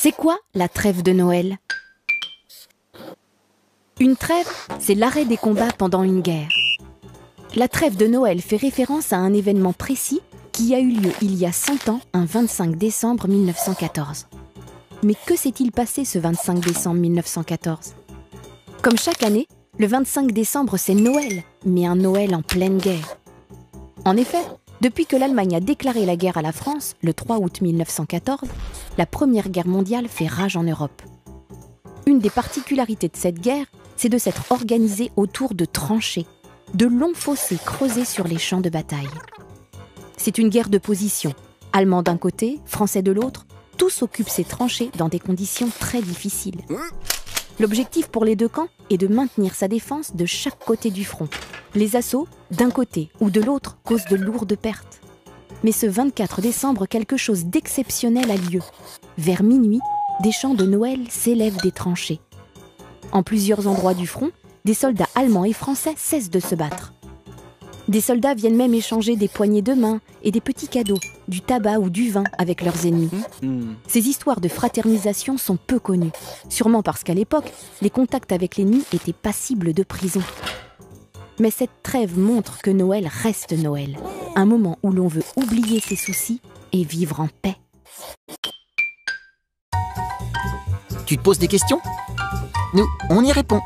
C'est quoi la trêve de Noël? Une trêve, c'est l'arrêt des combats pendant une guerre. La trêve de Noël fait référence à un événement précis qui a eu lieu il y a 100 ans, un 25 décembre 1914. Mais que s'est-il passé ce 25 décembre 1914? Comme chaque année, le 25 décembre c'est Noël, mais un Noël en pleine guerre. En effet, depuis que l'Allemagne a déclaré la guerre à la France, le 3 août 1914, la Première Guerre mondiale fait rage en Europe. Une des particularités de cette guerre, c'est de s'être organisée autour de tranchées, de longs fossés creusés sur les champs de bataille. C'est une guerre de position. Allemands d'un côté, Français de l'autre, tous occupent ces tranchées dans des conditions très difficiles. L'objectif pour les deux camps est de maintenir sa défense de chaque côté du front. Les assauts, d'un côté ou de l'autre, causent de lourdes pertes. Mais ce 24 décembre, quelque chose d'exceptionnel a lieu. Vers minuit, des chants de Noël s'élèvent des tranchées. En plusieurs endroits du front, des soldats allemands et français cessent de se battre. Des soldats viennent même échanger des poignées de main et des petits cadeaux, du tabac ou du vin avec leurs ennemis. Ces histoires de fraternisation sont peu connues, sûrement parce qu'à l'époque, les contacts avec l'ennemi étaient passibles de prison. Mais cette trêve montre que Noël reste Noël, un moment où l'on veut oublier ses soucis et vivre en paix. Tu te poses des questions? Nous, on y répond.